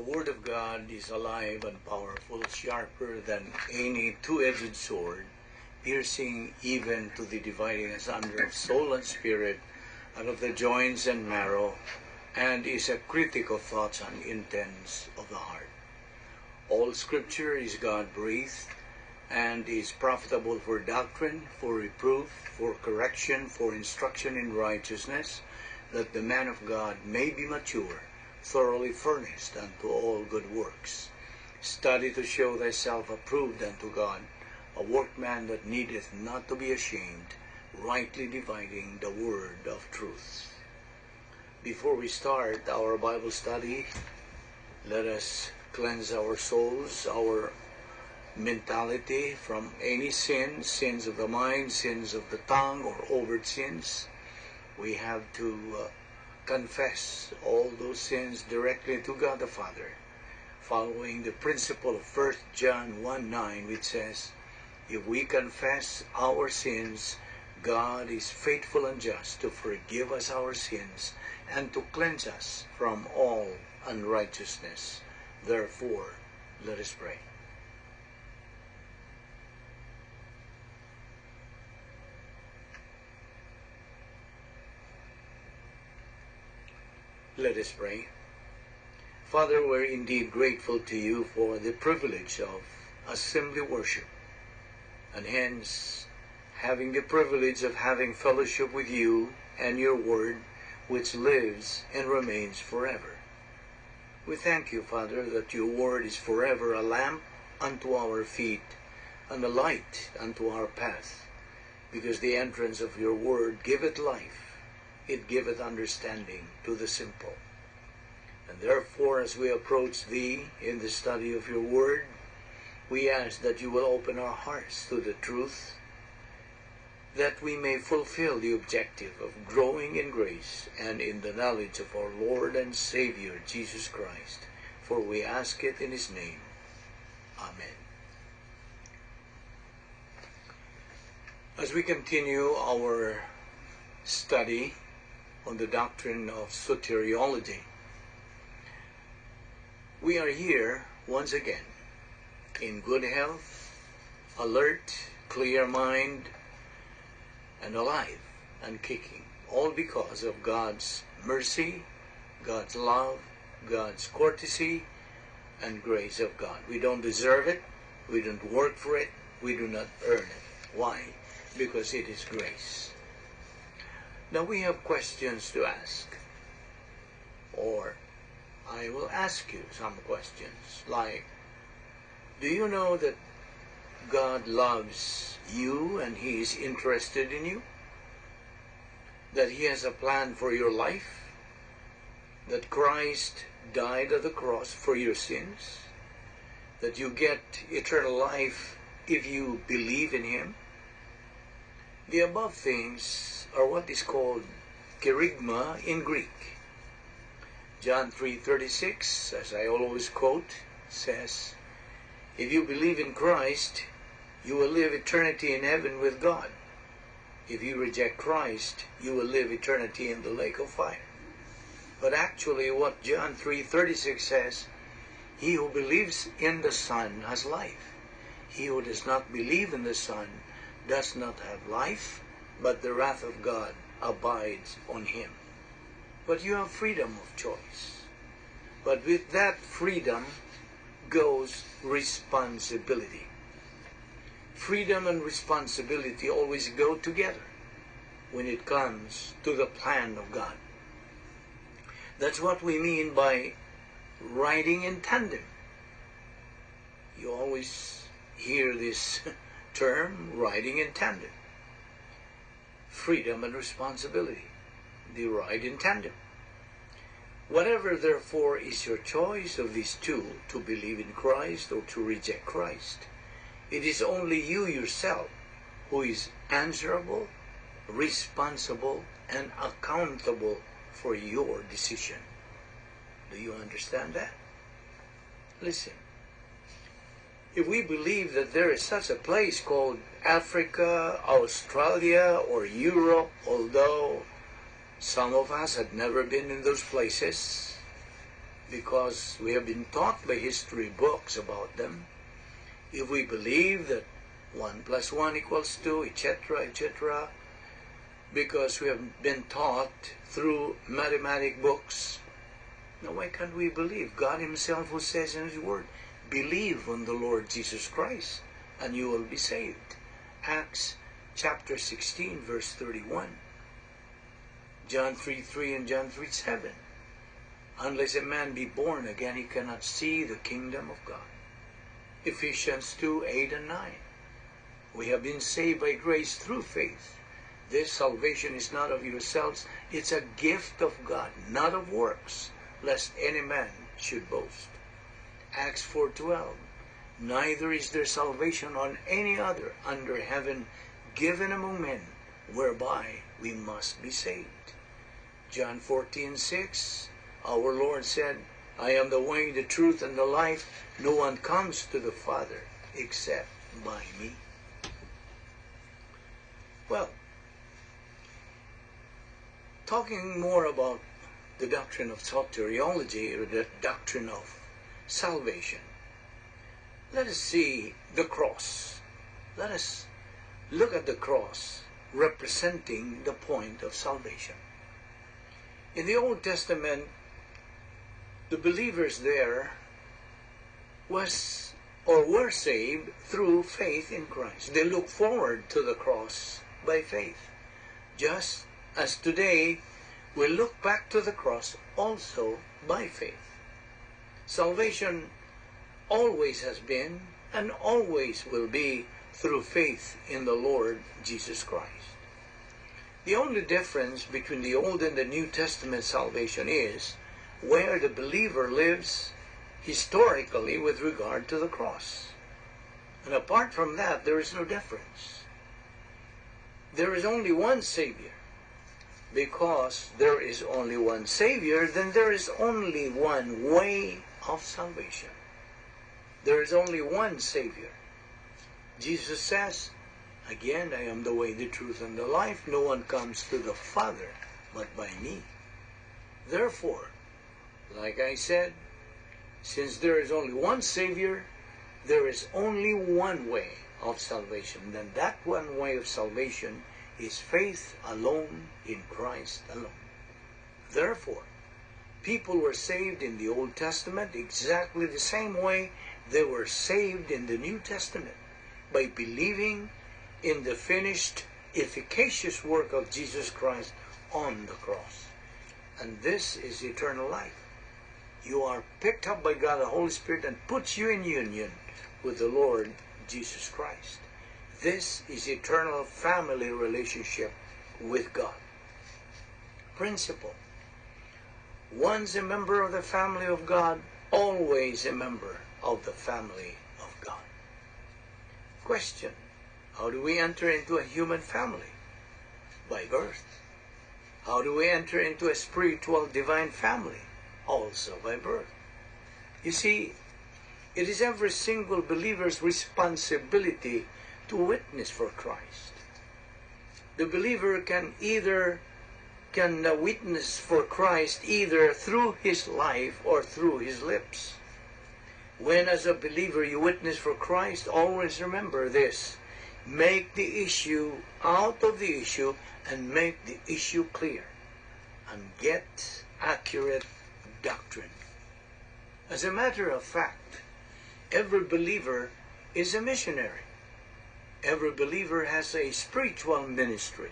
Word of God is alive and powerful, sharper than any two-edged sword, piercing even to the dividing asunder of soul and spirit, and of the joints and marrow, and is a critic of thoughts and intents of the heart. All Scripture is God-breathed, and is profitable for doctrine, for reproof, for correction, for instruction in righteousness, that the man of God may be mature, thoroughly furnished unto all good works. Study to show thyself approved unto God, a workman that needeth not to be ashamed, rightly dividing the word of truth. Before we start our Bible study, let us cleanse our souls, our mentality from any sins of the mind, sins of the tongue, or overt sins. We have to confess all those sins directly to God the Father, following the principle of 1 John 1:9, which says, if we confess our sins, God is faithful and just to forgive us our sins and to cleanse us from all unrighteousness. Therefore, let us pray. Let us pray. Father, we're indeed grateful to you for the privilege of assembly worship, and hence having the privilege of having fellowship with you and your word, which lives and remains forever. We thank you, Father, that your word is forever a lamp unto our feet and a light unto our path, because the entrance of your word giveth life. It giveth understanding to the simple. And therefore, as we approach thee in the study of your word, we ask that you will open our hearts to the truth, that we may fulfill the objective of growing in grace and in the knowledge of our Lord and Savior, Jesus Christ. For we ask it in his name. Amen. As we continue our study on the doctrine of soteriology, we are here once again in good health, alert, clear mind, and alive and kicking, all because of God's mercy, God's love, God's courtesy, and grace of God. We don't deserve it, we don't work for it, we do not earn it. Why? Because it is grace. Now we have questions to ask, or I will ask you some questions like, do you know that God loves you and he is interested in you? That he has a plan for your life? That Christ died at the cross for your sins? That you get eternal life if you believe in him? The above things are what is called kerygma in Greek. John 3:36, as I always quote, says, if you believe in Christ, you will live eternity in heaven with God. If you reject Christ, you will live eternity in the lake of fire. But actually what John 3:36 says, he who believes in the Son has life. He who does not believe in the Son does not have life, but the wrath of God abides on him. But you have freedom of choice. But with that freedom goes responsibility. Freedom and responsibility always go together when it comes to the plan of God. That's what we mean by riding in tandem. You always hear this term, riding in tandem. Freedom and responsibility. They ride in tandem. Whatever, therefore, is your choice of these two, to believe in Christ or to reject Christ, it is only you yourself who is answerable, responsible, and accountable for your decision. Do you understand that? Listen. If we believe that there is such a place called Africa, Australia, or Europe, although some of us had never been in those places, because we have been taught by history books about them. If we believe that 1 plus 1 equals 2, etc., etc., because we have been taught through mathematic books, now why can't we believe God himself, who says in his word, believe on the Lord Jesus Christ and you will be saved? Acts chapter 16 verse 31. John 3:3 and John 3:7. Unless a man be born again, he cannot see the kingdom of God. Ephesians 2:8 and 9. We have been saved by grace through faith. This salvation is not of yourselves, it's a gift of God, not of works, lest any man should boast. Acts 4:12. Neither is there salvation on any other under heaven given among men, whereby we must be saved. John 14:6. Our Lord said, I am the way, the truth, and the life. No one comes to the Father except by me. Well, talking more about the doctrine of soteriology, or the doctrine of salvation, let us see the cross. Let us look at the cross representing the point of salvation. In the Old Testament, the believers there were saved through faith in Christ. They look forward to the cross by faith. Just as today we look back to the cross also by faith. Salvation always has been and always will be through faith in the Lord Jesus Christ. The only difference between the Old and the New Testament salvation is where the believer lives historically with regard to the cross. And apart from that, there is no difference. There is only one Savior. Because there is only one Savior, then there is only one way of salvation. There is only one Savior. Jesus says, again, I am the way, the truth, and the life. No one comes to the Father but by me. Therefore, like I said, since there is only one Savior, there is only one way of salvation. And that one way of salvation is faith alone in Christ alone. Therefore, people were saved in the Old Testament exactly the same way they were saved in the New Testament, by believing in the finished, efficacious work of Jesus Christ on the cross. And this is eternal life. You are picked up by God the Holy Spirit and puts you in union with the Lord Jesus Christ. This is eternal family relationship with God. Principle. Once a member of the family of God, always a member of the family of God. Question. How do we enter into a human family? By birth. How do we enter into a spiritual divine family? Also by birth. You see, it is every single believer's responsibility to witness for Christ. The believer can witness for Christ either through his life or through his lips. When as a believer you witness for Christ, always remember this. Make the issue out of the issue and make the issue clear. And get accurate doctrine. As a matter of fact, every believer is a missionary. Every believer has a spiritual ministry.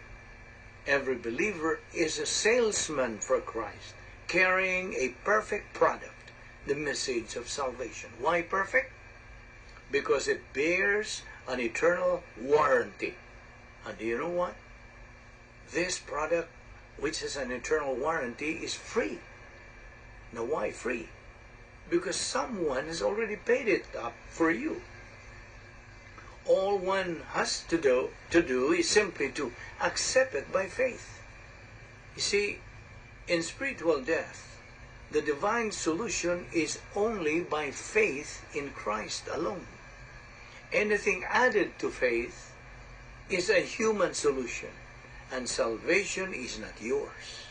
Every believer is a salesman for Christ, carrying a perfect product, the message of salvation. Why perfect? Because it bears an eternal warranty. And do you know what? This product, which has an eternal warranty, is free. Now why free? Because someone has already paid it up for you. All one has to do is simply to accept it by faith. You see, in spiritual death, the divine solution is only by faith in Christ alone. Anything added to faith is a human solution, and salvation is not yours.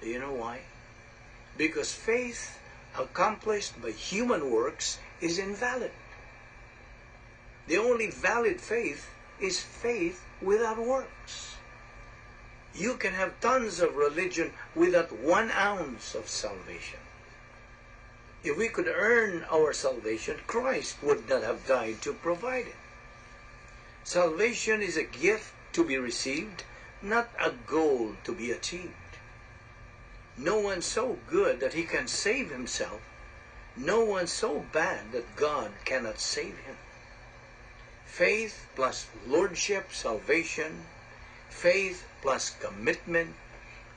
Do you know why? Because faith accomplished by human works is invalid. The only valid faith is faith without works. You can have tons of religion without 1 ounce of salvation. If we could earn our salvation, Christ would not have died to provide it. Salvation is a gift to be received, not a goal to be achieved. No one so good that he can save himself. No one so bad that God cannot save him. Faith plus lordship, salvation. Faith plus commitment.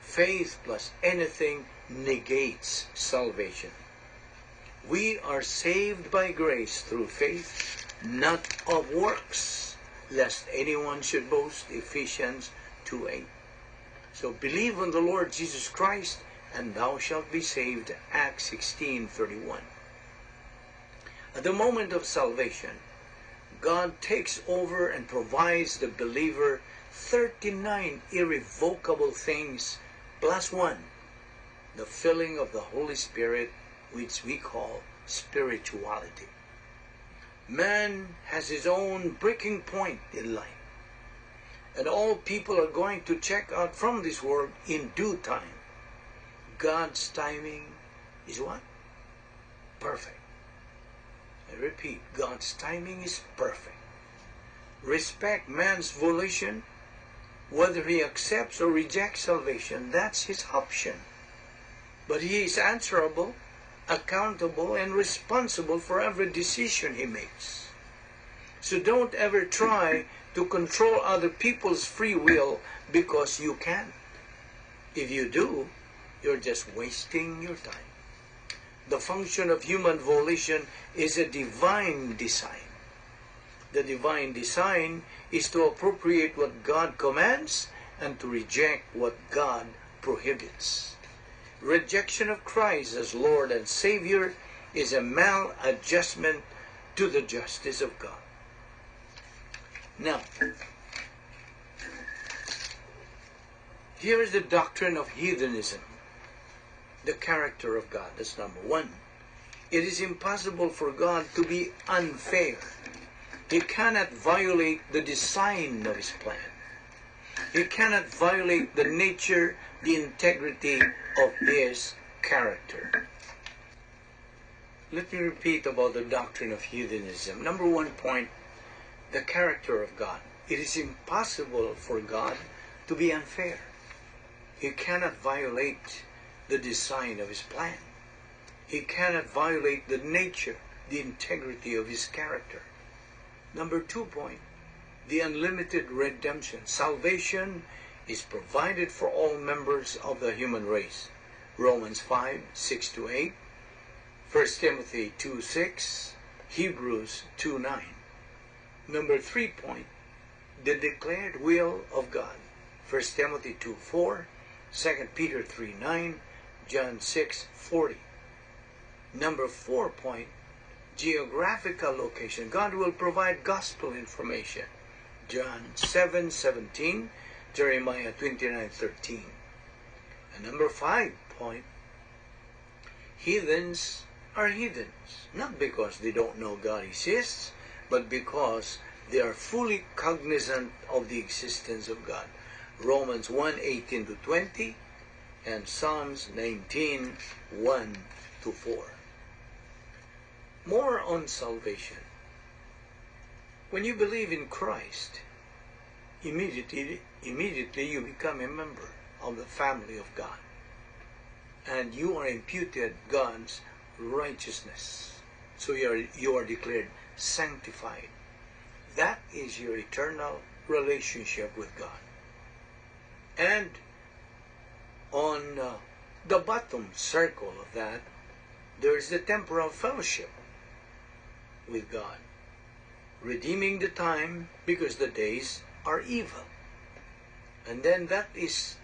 Faith plus anything negates salvation. We are saved by grace through faith, not of works, lest anyone should boast. Ephesians 2:8. So believe on the Lord Jesus Christ, and thou shalt be saved. Acts 16:31. At the moment of salvation, God takes over and provides the believer 39 irrevocable things plus 1, the filling of the Holy Spirit, which we call spirituality. Man has his own breaking point in life, and all people are going to check out from this world in due time. God's timing is what? Perfect. I repeat, God's timing is perfect. Respect man's volition. Whether he accepts or rejects salvation, that's his option. But he is answerable, accountable, and responsible for every decision he makes. So don't ever try to control other people's free will because you can. If you do, you're just wasting your time. The function of human volition is a divine design. The divine design is to appropriate what God commands and to reject what God prohibits. Rejection of Christ as Lord and Savior is a maladjustment to the justice of God. Now, here is the doctrine of heathenism, the character of God. That's number 1. It is impossible for God to be unfair. He cannot violate the design of his plan. He cannot violate the nature, the integrity of his character. Let me repeat about the doctrine of heathenism. Number 1 point, the character of God. It is impossible for God to be unfair. He cannot violate the design of his plan. He cannot violate the nature, the integrity of his character. Number 2 point, the unlimited redemption. Salvation is provided for all members of the human race. Romans 5:6-8, 1 Timothy 2:6, Hebrews 2:9. Number 3 point, the declared will of God. 1 Timothy 2:4, 2 Peter 3:9, John 6:40. Number 4 point, geographical location. God will provide gospel information. John 7:17, Jeremiah 29:13. And number 5 point, heathens are heathens, not because they don't know God exists, but because they are fully cognizant of the existence of God. Romans 1:18-20 and Psalms 19:1-4. More on salvation. When you believe in Christ, immediately you become a member of the family of God. And you are imputed God's righteousness. So you are declared sanctified. That is your eternal relationship with God. And on the bottom circle of that, there is the temporal fellowship with God, redeeming the time because the days are evil. And then that is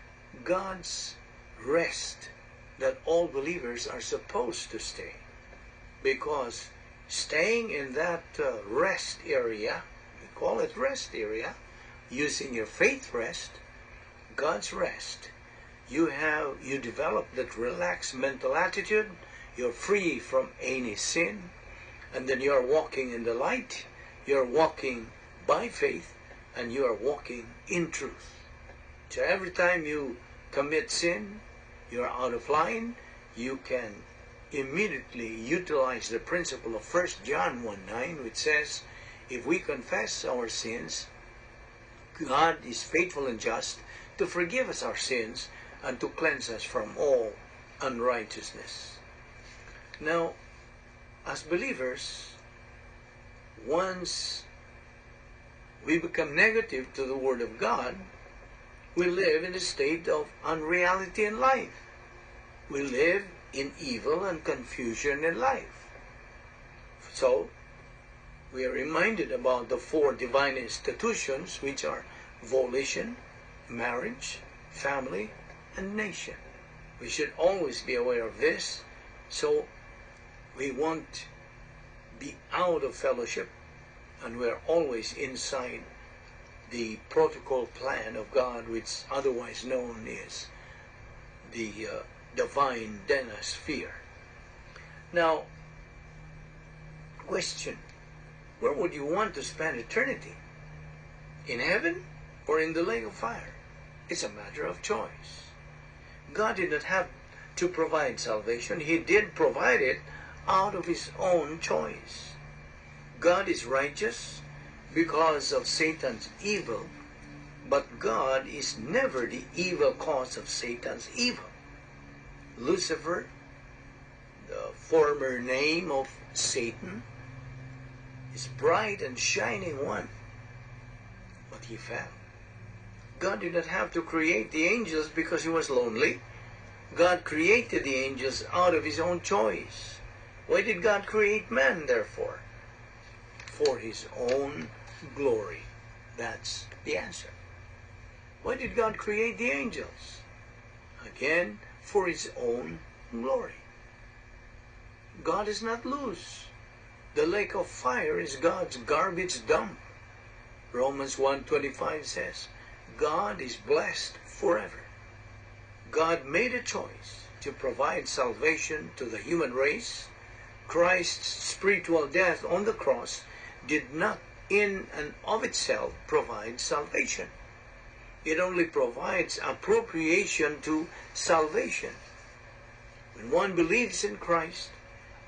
God's rest that all believers are supposed to stay, because staying in that rest area, we call it rest area, using your faith rest, God's rest, you develop that relaxed mental attitude, You're free from any sin, and then you're walking in the light. You're walking by faith, and you are walking in truth. So every time you commit sin, you're out of line, you can immediately utilize the principle of 1 John 1:9, which says, if we confess our sins, God is faithful and just to forgive us our sins and to cleanse us from all unrighteousness. Now, as believers, once we become negative to the Word of God, we live in a state of unreality in life. We live in evil and confusion in life. So, we are reminded about the 4 divine institutions, which are volition, marriage, family, and nation. We should always be aware of this, so we won't be out of fellowship, and we're always inside the protocol plan of God, which otherwise known as the divine denosphere. Now, question, where would you want to spend eternity? In heaven or in the lake of fire? It's a matter of choice. God did not have to provide salvation. He did provide it out of His own choice. God is righteous because of Satan's evil, but God is never the evil cause of Satan's evil. Lucifer, the former name of Satan, is bright and shining one, but he fell. God did not have to create the angels because He was lonely. God created the angels out of His own choice. Why did God create man, therefore? For His own glory. That's the answer. Why did God create the angels? Again, for His own glory. God is not loose. The lake of fire is God's garbage dump. Romans 1:25 says, God is blessed forever. God made a choice to provide salvation to the human race. Christ's spiritual death on the cross did not in and of itself provide salvation. It only provides appropriation to salvation. When one believes in Christ,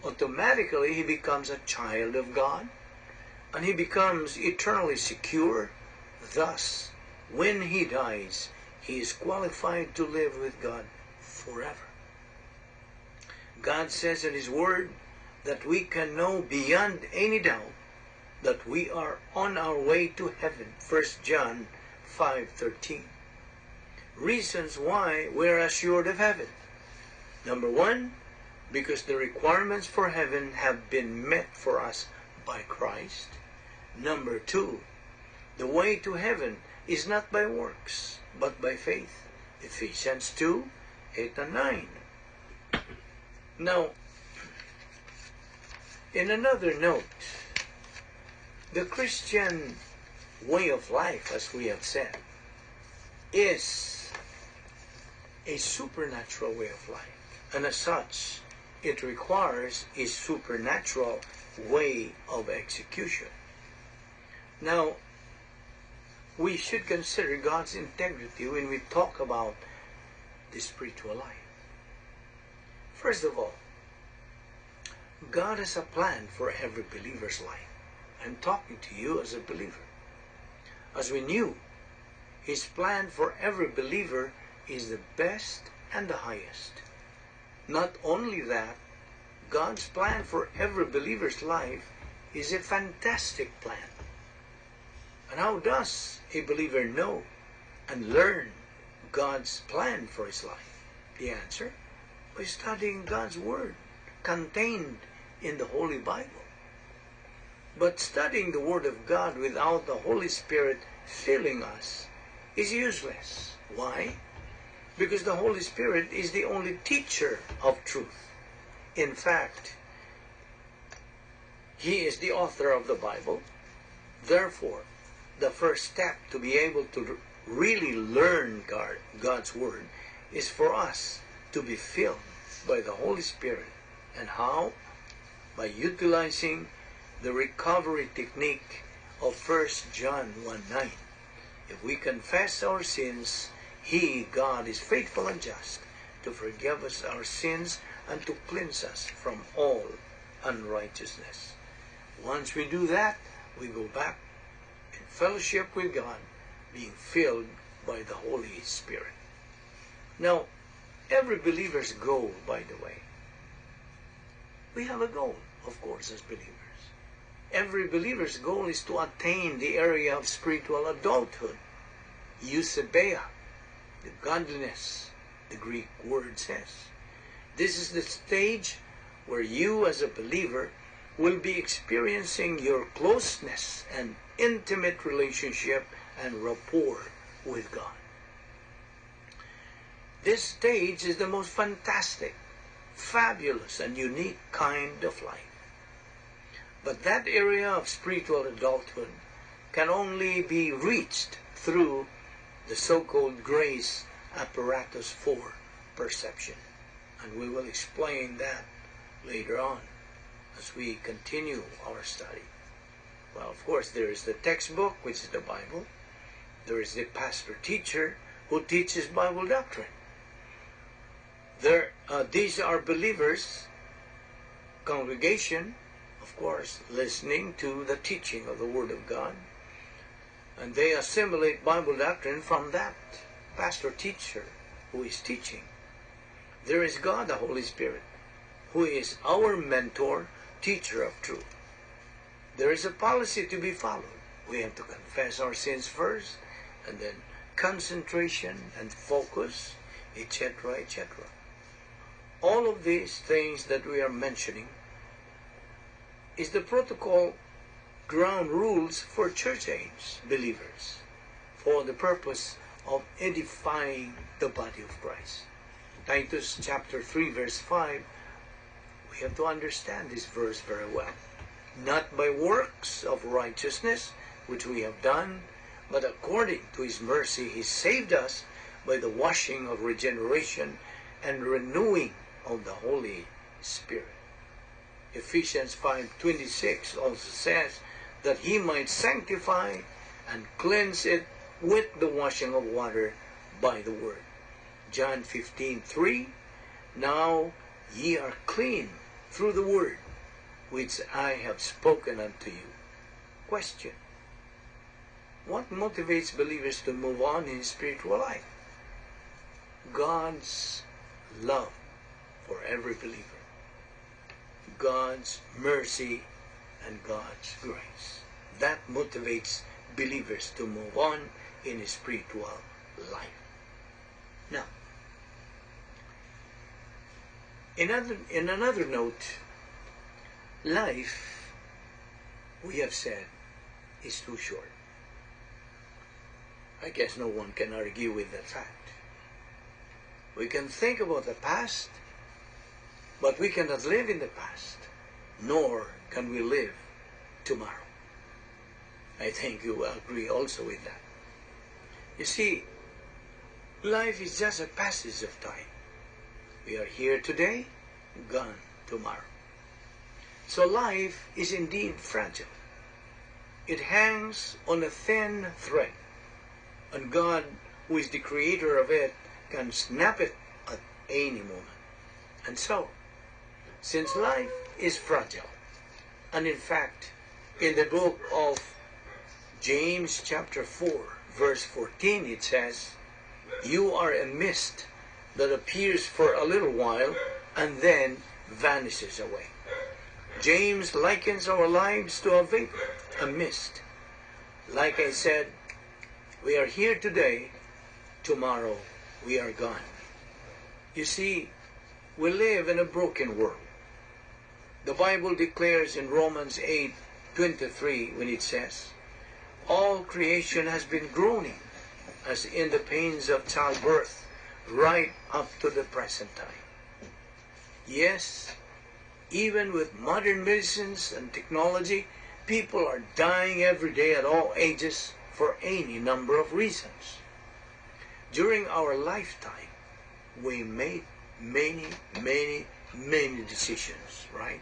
automatically he becomes a child of God, and he becomes eternally secure. Thus, when he dies, he is qualified to live with God forever. God says in His Word that we can know beyond any doubt that we are on our way to heaven. 1 John 5:13. Reasons why we're assured of heaven. Number 1, because the requirements for heaven have been met for us by Christ. Number 2, the way to heaven is not by works, but by faith. Ephesians 2:8 and 9. Now, in another note, the Christian way of life, as we have said, is a supernatural way of life, and as such, it requires a supernatural way of execution. Now, we should consider God's integrity when we talk about the spiritual life. First of all, God has a plan for every believer's life. I'm talking to you as a believer. As we knew, His plan for every believer is the best and the highest. Not only that, God's plan for every believer's life is a fantastic plan. And how does a believer know and learn God's plan for his life? The answer, by studying God's Word contained in the Holy Bible. But studying the Word of God without the Holy Spirit filling us is useless. Why? Because the Holy Spirit is the only teacher of truth. In fact, He is the author of the Bible. Therefore, the first step to be able to really learn God's Word is for us to be filled by the Holy Spirit And how? By utilizing the recovery technique of 1 John 1:9. If we confess our sins, He, God, is faithful and just to forgive us our sins and to cleanse us from all unrighteousness. Once we do that, we go back in fellowship with God, being filled by the Holy Spirit. Now, every believer's goal, by the way, we have a goal, of course, as believers. Every believer's goal is to attain the area of spiritual adulthood, eusebia, the godliness, the Greek word says. This is the stage where you as a believer will be experiencing your closeness and intimate relationship and rapport with God. This stage is the most fantastic, fabulous, and unique kind of life. But that area of spiritual adulthood can only be reached through the so-called grace apparatus for perception. And we will explain that later on as we continue our study. Well, of course, there is the textbook, which is the Bible. There is the pastor-teacher who teaches Bible doctrine. These are believers, congregation, of course, listening to the teaching of the Word of God. And they assimilate Bible doctrine from that pastor-teacher who is teaching. There is God, the Holy Spirit, who is our mentor, teacher of truth. There is a policy to be followed. We have to confess our sins first, and then concentration and focus, etc., etc. All of these things that we are mentioning is the protocol ground rules for church age believers for the purpose of edifying the body of Christ. Titus chapter 3 verse 5, we have to understand this verse very well. Not by works of righteousness which we have done, but according to His mercy He saved us by the washing of regeneration and renewing of the Holy Spirit. Ephesians 5:26 also says that He might sanctify and cleanse it with the washing of water by the word. John 15:3, now ye are clean through the word which I have spoken unto you. Question: what motivates believers to move on in spiritual life? God's love for every believer, God's mercy, and God's grace. That motivates believers to move on in a spiritual life. Now, in another note, life, we have said, is too short. I guess no one can argue with that fact. We can think about the past, but we cannot live in the past, nor can we live tomorrow. I think you will agree also with that. You see, life is just a passage of time. We are here today, gone tomorrow. So life is indeed fragile. It hangs on a thin thread, and God, who is the creator of it, can snap it at any moment. And so, since life is fragile, and in fact, in the book of James chapter 4, verse 14, it says, you are a mist that appears for a little while and then vanishes away. James likens our lives to a vapor, a mist. Like I said, we are here today, tomorrow we are gone. You see, we live in a broken world. The Bible declares in Romans 8:23 when it says, all creation has been groaning as in the pains of childbirth right up to the present time. Yes, even with modern medicines and technology, people are dying every day at all ages for any number of reasons. During our lifetime, we may many, many, many decisions, right?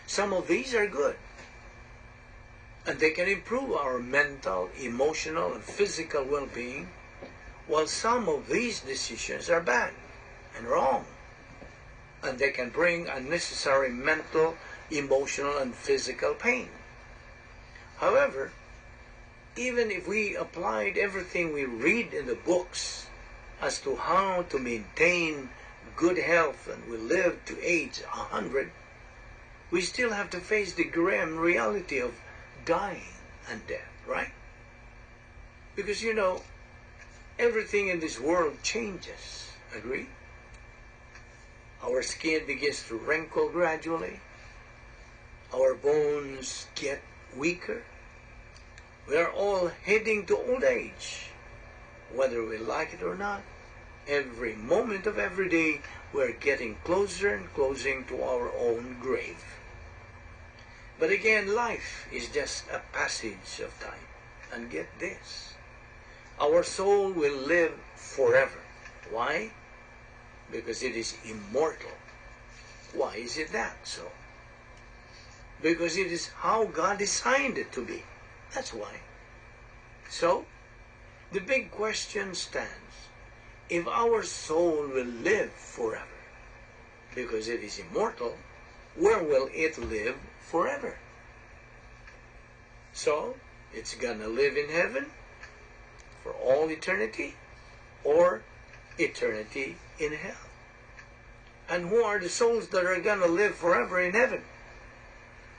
Some of these are good, and they can improve our mental, emotional, and physical well-being, while some of these decisions are bad and wrong, and they can bring unnecessary mental, emotional, and physical pain. However, even if we applied everything we read in the books as to how to maintain good health and we live to age 100, we still have to face the grim reality of dying and death, right? Because everything in this world changes, agree? Our skin begins to wrinkle gradually. Our bones get weaker. We are all heading to old age, whether we like it or not. Every moment of every day, we're getting closer and closer to our own grave. But again, life is just a passage of time. And get this, our soul will live forever. Why? Because it is immortal. Why is it that so? Because it is how God designed it to be. That's why. So, the big question stands. If our soul will live forever, because it is immortal, where will it live forever? So, it's gonna live in heaven for all eternity, or eternity in hell. And who are the souls that are gonna live forever in heaven?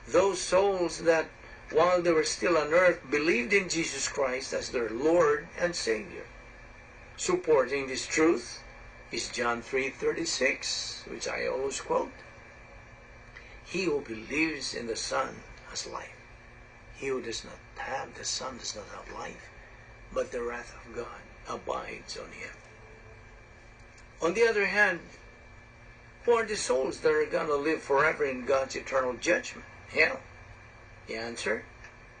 Those souls that, while they were still on earth, believed in Jesus Christ as their Lord and Savior. Supporting this truth is John 3:36, which I always quote. He who believes in the Son has life. He who does not have the Son does not have life, but the wrath of God abides on him. On the other hand, who are the souls that are going to live forever in God's eternal judgment? Hell. The answer?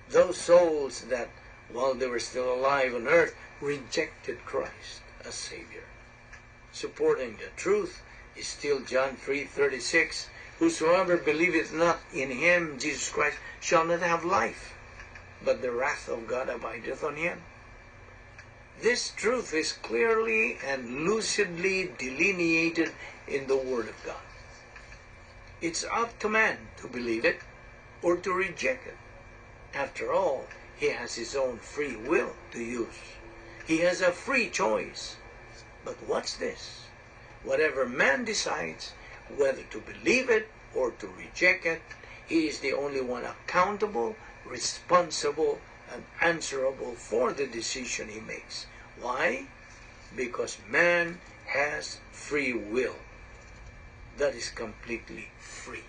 Those souls that, while they were still alive on earth, rejected Christ as Savior. Supporting the truth is still John 3:36. Whosoever believeth not in him, Jesus Christ, shall not have life, but the wrath of God abideth on him. This truth is clearly and lucidly delineated in the Word of God. It's up to man to believe it or to reject it. After all, he has his own free will to use. He has a free choice. But what's this? Whatever man decides, whether to believe it or to reject it, he is the only one accountable, responsible, and answerable for the decision he makes. Why? Because man has free will. That is completely free.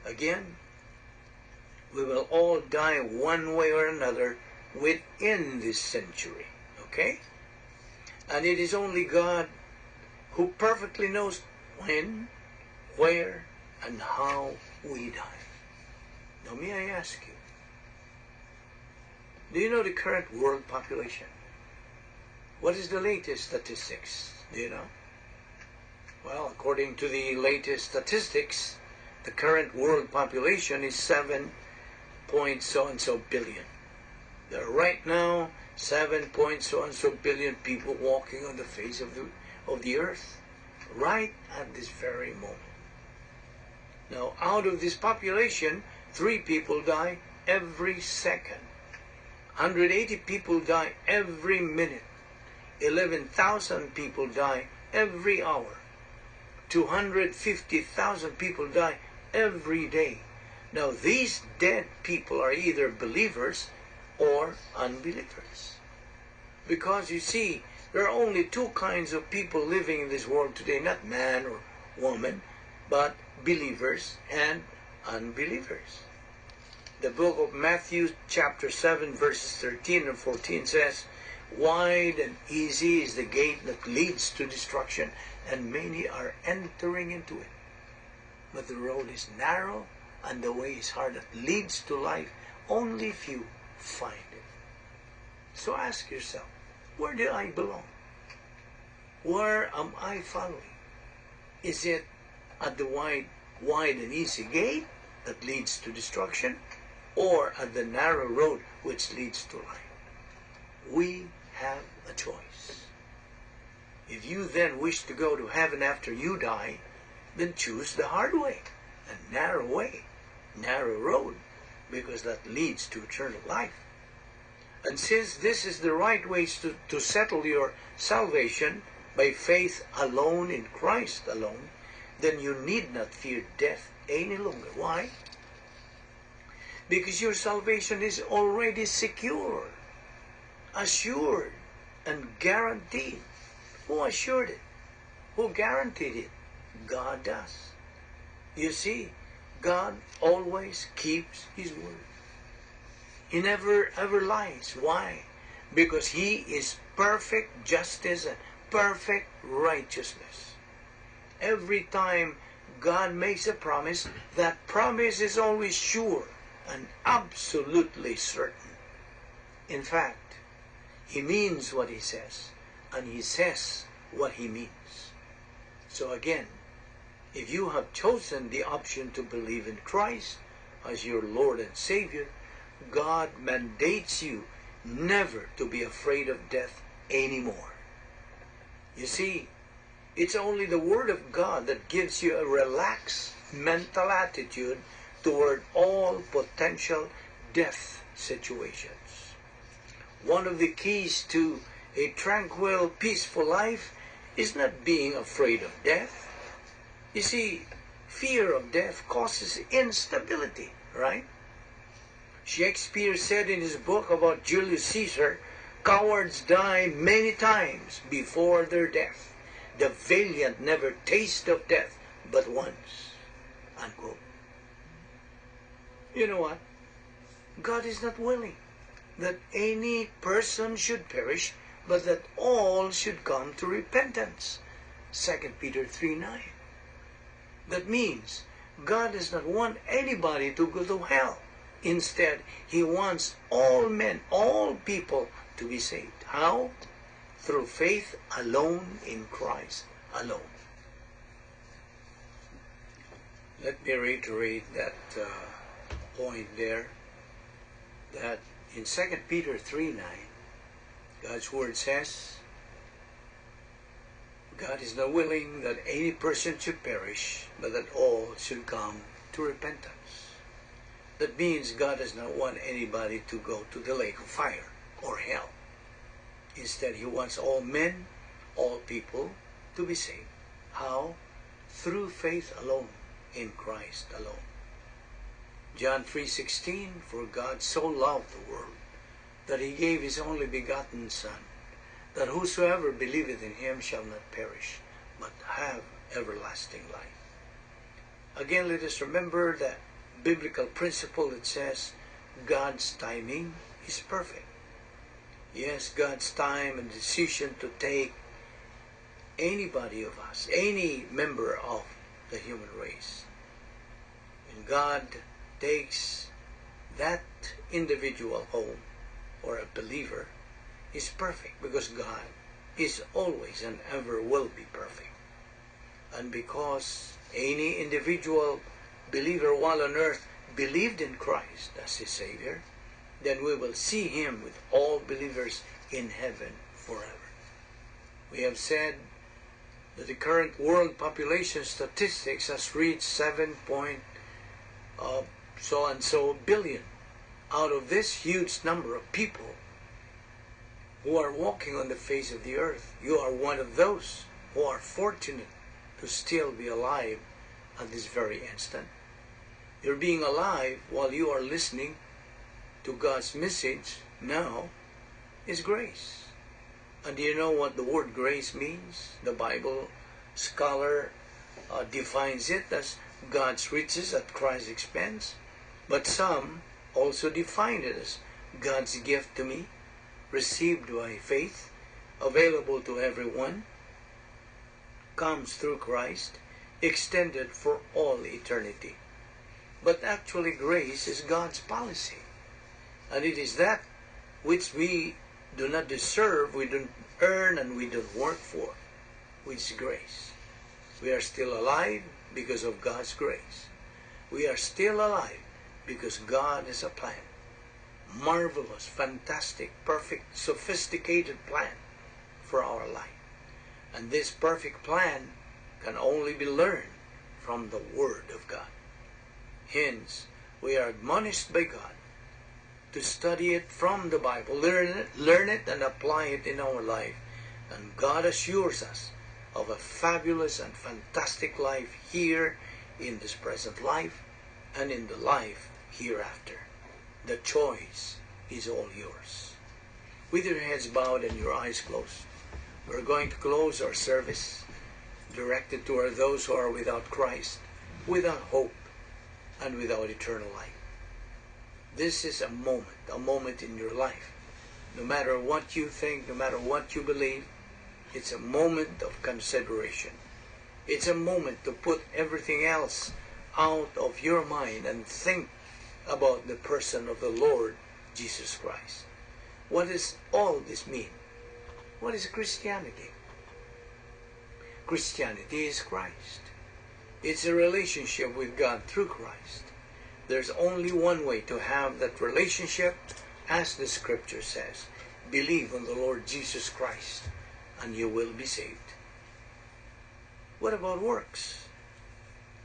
Again, we will all die one way or another within this century. Okay? And it is only God who perfectly knows when, where, and how we die. Now may I ask you, do you know the current world population? What is the latest statistics? Do you know? Well, according to the latest statistics, the current world population is 7 point so-and-so billion. There are right now 7 point so-and-so billion people walking on the face of the earth, right at this very moment. Now, out of this population, 3 people die every second. 180 people die every minute. 11,000 people die every hour. 250,000 people die every day. Now, these dead people are either believers or unbelievers. Because you see, there are only 2 kinds of people living in this world today, not man or woman, but believers and unbelievers. The book of Matthew chapter 7 verses 13 and 14 says, "Wide and easy is the gate that leads to destruction, and many are entering into it. But the road is narrow, and the way is hard that leads to life. Only few find it." So ask yourself, where do I belong? Where am I following? Is it at the wide and easy gate that leads to destruction, or at the narrow road which leads to life? We have a choice. If you then wish to go to heaven after you die, then choose the hard way, a narrow way, narrow road, because that leads to eternal life. And since this is the right way to settle your salvation by faith alone in Christ alone, then you need not fear death any longer. Why? Because your salvation is already secure, assured, and guaranteed. Who assured it? Who guaranteed it? God does. You see, God always keeps His word. He never ever lies. Why? Because He is perfect justice and perfect righteousness. Every time God makes a promise, that promise is always sure and absolutely certain. In fact, He means what He says, and He says what He means. So again, if you have chosen the option to believe in Christ as your Lord and Savior, God mandates you never to be afraid of death anymore. You see, it's only the Word of God that gives you a relaxed mental attitude toward all potential death situations. One of the keys to a tranquil, peaceful life is not being afraid of death. You see, fear of death causes instability, right? Shakespeare said in his book about Julius Caesar, "Cowards die many times before their death. The valiant never taste of death but once." Unquote. You know what? God is not willing that any person should perish, but that all should come to repentance. 2 Peter 3:9. That means God does not want anybody to go to hell. Instead, He wants all men, all people to be saved. How? Through faith alone in Christ alone. Let me reiterate that point there, that in 2 Peter 3:9, God's Word says, God is not willing that any person should perish, but that all should come to repentance. That means God does not want anybody to go to the lake of fire or hell. Instead, He wants all men, all people to be saved. How? Through faith alone, in Christ alone. John 3:16, "For God so loved the world, that He gave His only begotten Son, that whosoever believeth in Him shall not perish, but have everlasting life." Again, let us remember that biblical principle that says God's timing is perfect. Yes, God's time and decision to take anybody of us, any member of the human race, and God takes that individual home, or a believer, is perfect, because God is always and ever will be perfect. And because any individual believer while on earth believed in Christ as his Savior, then we will see Him with all believers in heaven forever. We have said that the current world population statistics has reached 7 so and so billion. Out of this huge number of people who are walking on the face of the earth, you are one of those who are fortunate to still be alive at this very instant. Your being alive while you are listening to God's message now is grace. And do you know what the word grace means? The Bible scholar defines it as God's riches at Christ's expense. But some also define it as God's gift to me, received by faith, available to everyone, comes through Christ, extended for all eternity. But actually, grace is God's policy. And it is that which we do not deserve, we don't earn, and we don't work for. which is grace. We are still alive because of God's grace. We are still alive because God has a plan. Marvelous, fantastic, perfect, sophisticated plan for our life. And this perfect plan can only be learned from the Word of God. Hence, we are admonished by God to study it from the Bible, learn it and apply it in our life. And God assures us of a fabulous and fantastic life here in this present life and in the life hereafter. The choice is all yours. With your heads bowed and your eyes closed, we're going to close our service directed toward those who are without Christ, without hope, and without eternal life. This is a moment in your life. No matter what you think, no matter what you believe, it's a moment of consideration. It's a moment to put everything else out of your mind and think about the person of the Lord Jesus Christ. What does all this mean? What is Christianity? Christianity is Christ. It's a relationship with God through Christ. There's only one way to have that relationship, as the Scripture says. Believe on the Lord Jesus Christ, and you will be saved. What about works?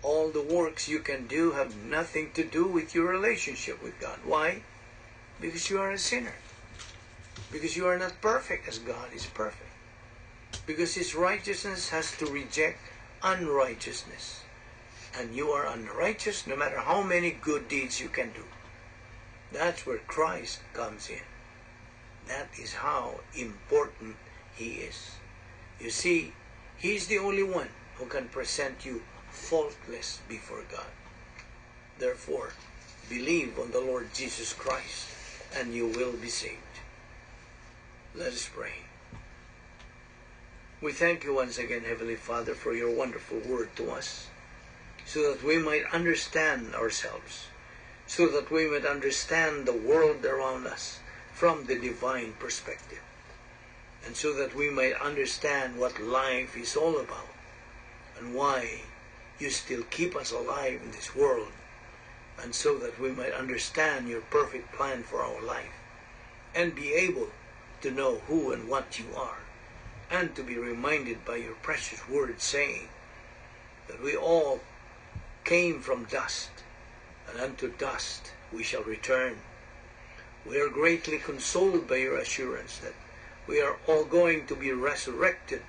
All the works you can do have nothing to do with your relationship with God. Why? Because you are a sinner. Because you are not perfect as God is perfect. Because His righteousness has to reject unrighteousness. And you are unrighteous no matter how many good deeds you can do. That's where Christ comes in. That is how important He is. You see, He's the only one who can present you faultless before God. Therefore, believe on the Lord Jesus Christ and you will be saved. Let us pray. We thank you once again, Heavenly Father, for your wonderful word to us, so that we might understand ourselves, so that we might understand the world around us from the divine perspective, and so that we might understand what life is all about, and why you still keep us alive in this world, and so that we might understand your perfect plan for our life, and be able to know who and what you are, and to be reminded by your precious word saying that we all came from dust, and unto dust we shall return. We are greatly consoled by your assurance that we are all going to be resurrected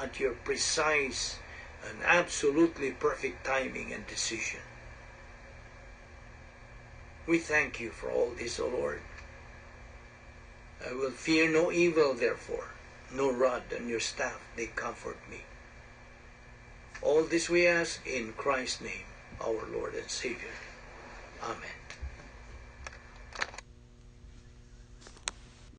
at your precise and absolutely perfect timing and decision. We thank you for all this, O Lord. I will fear no evil, therefore, no rod and your staff, they comfort me. All this we ask in Christ's name, our Lord and Savior. Amen.